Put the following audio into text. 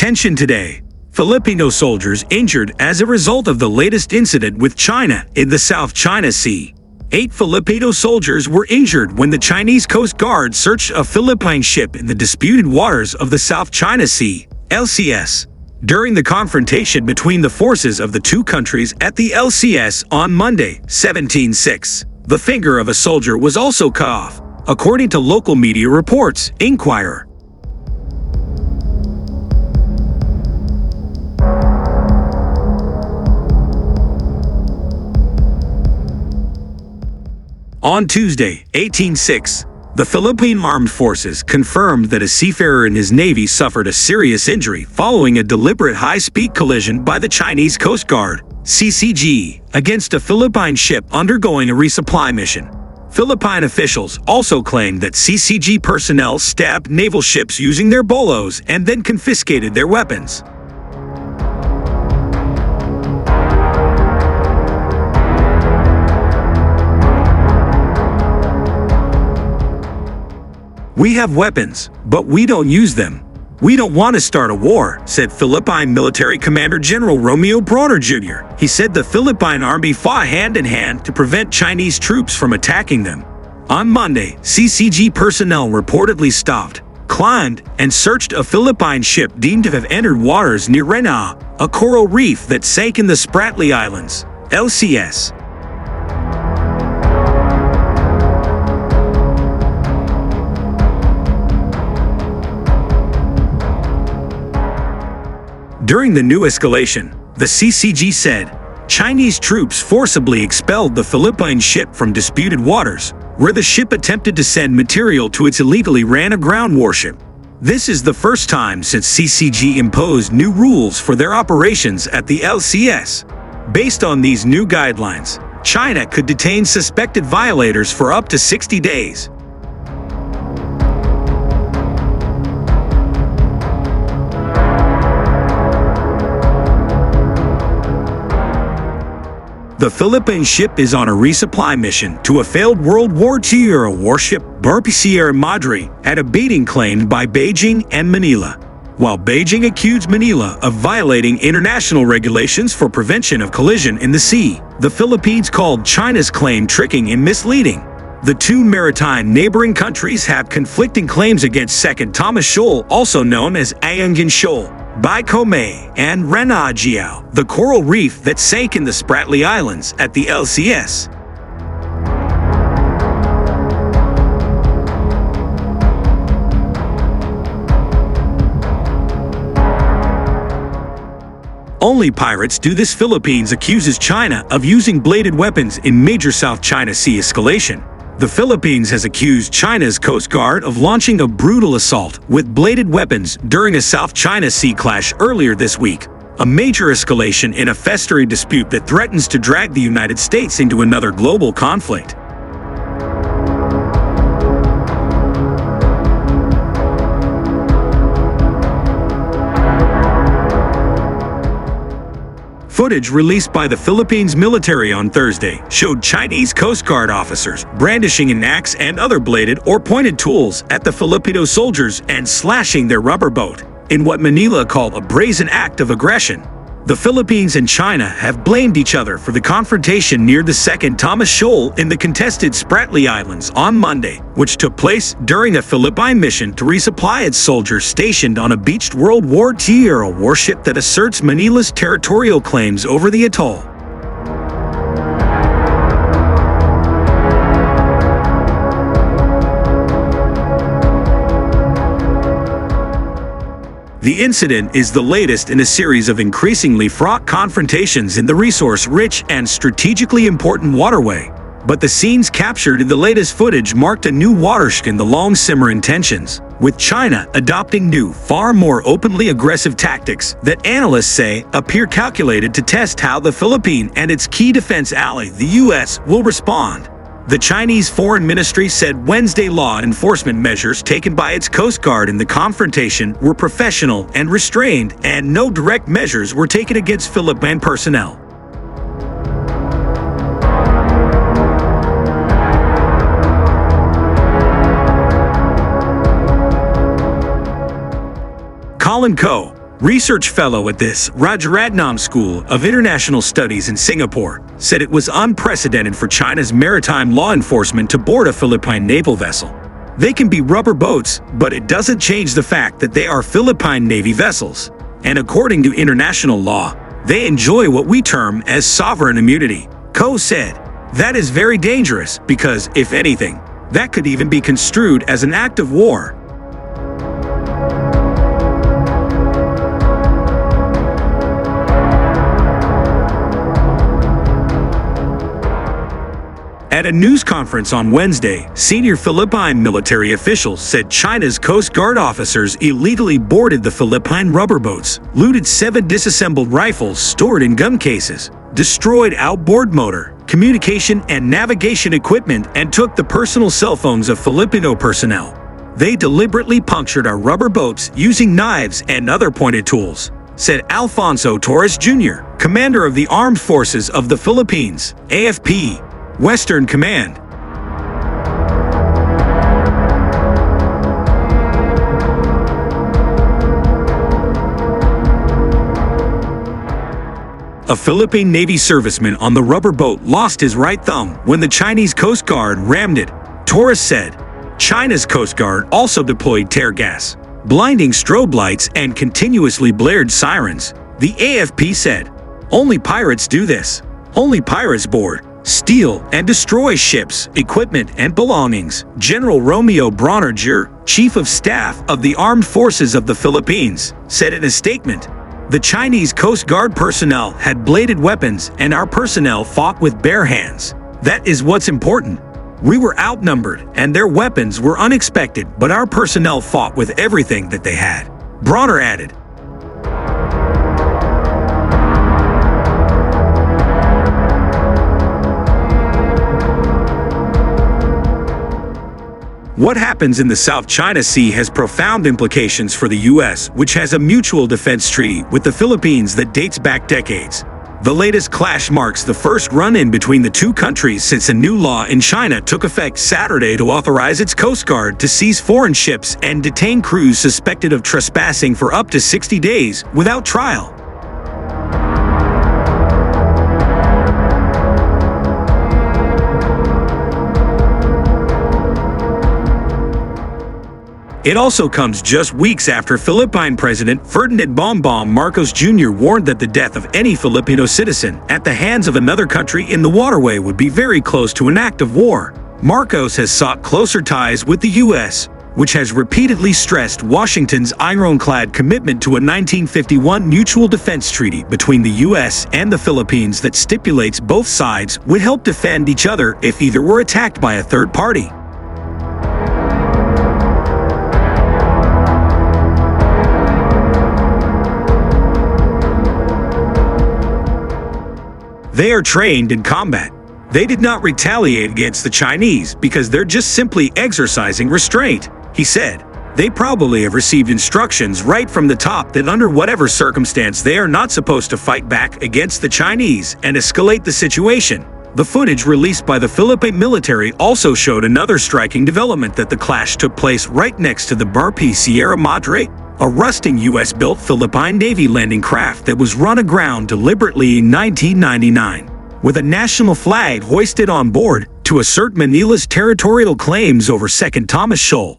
tension today. Filipino soldiers injured as a result of the latest incident with China in the South China Sea. 8 Filipino soldiers were injured when the Chinese Coast Guard searched a Philippine ship in the disputed waters of the South China Sea, LCS. During the confrontation between the forces of the two countries at the LCS on Monday, 17/6, the finger of a soldier was also cut off, according to local media reports, Inquirer. On Tuesday, 18/6, the Philippine Armed Forces confirmed that a seafarer in his navy suffered a serious injury following a deliberate high-speed collision by the Chinese Coast Guard, CCG, against a Philippine ship undergoing a resupply mission. Philippine officials also claimed that CCG personnel stabbed naval ships using their bolos and then confiscated their weapons. "We have weapons, but we don't use them. We don't want to start a war," said Philippine Military Commander General Romeo Brawner Jr. He said the Philippine Army fought hand-in-hand to prevent Chinese troops from attacking them. On Monday, CCG personnel reportedly stopped, climbed, and searched a Philippine ship deemed to have entered waters near Rena, a coral reef that sank in the Spratly Islands, LCS. During the new escalation, the CCG said, Chinese troops forcibly expelled the Philippine ship from disputed waters, where the ship attempted to send material to its illegally ran aground warship. This is the first time since CCG imposed new rules for their operations at the LCS. Based on these new guidelines, China could detain suspected violators for up to 60 days. The Philippine ship is on a resupply mission to a failed World War II-era warship, Barpa Sierra Madre, at a beating claimed by Beijing and Manila. While Beijing accused Manila of violating international regulations for prevention of collision in the sea, the Philippines called China's claim tricking and misleading. The two maritime neighboring countries have conflicting claims against Second Thomas Shoal, also known as Ayungin Shoal, Bicome, and Renagiao, the coral reef that sank in the Spratly Islands at the LCS. Only pirates do this. Philippines accuses China of using bladed weapons in major South China Sea escalation. The Philippines has accused China's Coast Guard of launching a brutal assault with bladed weapons during a South China Sea clash earlier this week, a major escalation in a festering dispute that threatens to drag the United States into another global conflict. Footage released by the Philippines military on Thursday showed Chinese Coast Guard officers brandishing an axe and other bladed or pointed tools at the Filipino soldiers and slashing their rubber boat, in what Manila called a brazen act of aggression. The Philippines and China have blamed each other for the confrontation near the Second Thomas Shoal in the contested Spratly Islands on Monday, which took place during a Philippine mission to resupply its soldiers stationed on a beached World War II-era warship that asserts Manila's territorial claims over the atoll. The incident is the latest in a series of increasingly fraught confrontations in the resource-rich and strategically important waterway. But the scenes captured in the latest footage marked a new watershed in the long-simmering tensions, with China adopting new, far more openly aggressive tactics that analysts say appear calculated to test how the Philippines and its key defense ally, the U.S., will respond. The Chinese Foreign Ministry said Wednesday law enforcement measures taken by its Coast Guard in the confrontation were professional and restrained, and no direct measures were taken against Philippine personnel. Colin Coe, Research fellow at this Rajaratnam School of International Studies in Singapore, said it was unprecedented for China's maritime law enforcement to board a Philippine naval vessel. They can be rubber boats, but it doesn't change the fact that they are Philippine Navy vessels. And according to international law, they enjoy what we term as sovereign immunity. Ko said, that is very dangerous because, if anything, that could even be construed as an act of war. At a news conference on Wednesday, senior Philippine military officials said China's Coast Guard officers illegally boarded the Philippine rubber boats, looted 7 disassembled rifles stored in gun cases, destroyed outboard motor, communication and navigation equipment, and took the personal cell phones of Filipino personnel. They deliberately punctured our rubber boats using knives and other pointed tools, said Alfonso Torres Jr., commander of the Armed Forces of the Philippines, AFP, Western Command. A Philippine Navy serviceman on the rubber boat lost his right thumb when the Chinese Coast Guard rammed it, Torres said. China's Coast Guard also deployed tear gas, blinding strobe lights, and continuously blared sirens, the AFP said. Only pirates do this. Only pirates board, steal, and destroy ships, equipment, and belongings, General Romeo Bronner Jr., Chief of Staff of the Armed Forces of the Philippines, said in a statement. The Chinese Coast Guard personnel had bladed weapons and our personnel fought with bare hands. That is what's important. We were outnumbered and their weapons were unexpected, but our personnel fought with everything that they had, Bronner added. What happens in the South China Sea has profound implications for the U.S., which has a mutual defense treaty with the Philippines that dates back decades. The latest clash marks the first run-in between the two countries since a new law in China took effect Saturday to authorize its Coast Guard to seize foreign ships and detain crews suspected of trespassing for up to 60 days without trial. It also comes just weeks after Philippine President Ferdinand Bongbong Marcos Jr. warned that the death of any Filipino citizen at the hands of another country in the waterway would be very close to an act of war. Marcos has sought closer ties with the U.S., which has repeatedly stressed Washington's ironclad commitment to a 1951 mutual defense treaty between the U.S. and the Philippines that stipulates both sides would help defend each other if either were attacked by a third party. They are trained in combat. They did not retaliate against the Chinese because they're just simply exercising restraint, he said. They probably have received instructions right from the top that under whatever circumstance they are not supposed to fight back against the Chinese and escalate the situation. The footage released by the Philippine military also showed another striking development, that the clash took place right next to the Barpi Sierra Madre, a rusting U.S.-built Philippine Navy landing craft that was run aground deliberately in 1999, with a national flag hoisted on board to assert Manila's territorial claims over 2nd Thomas Shoal.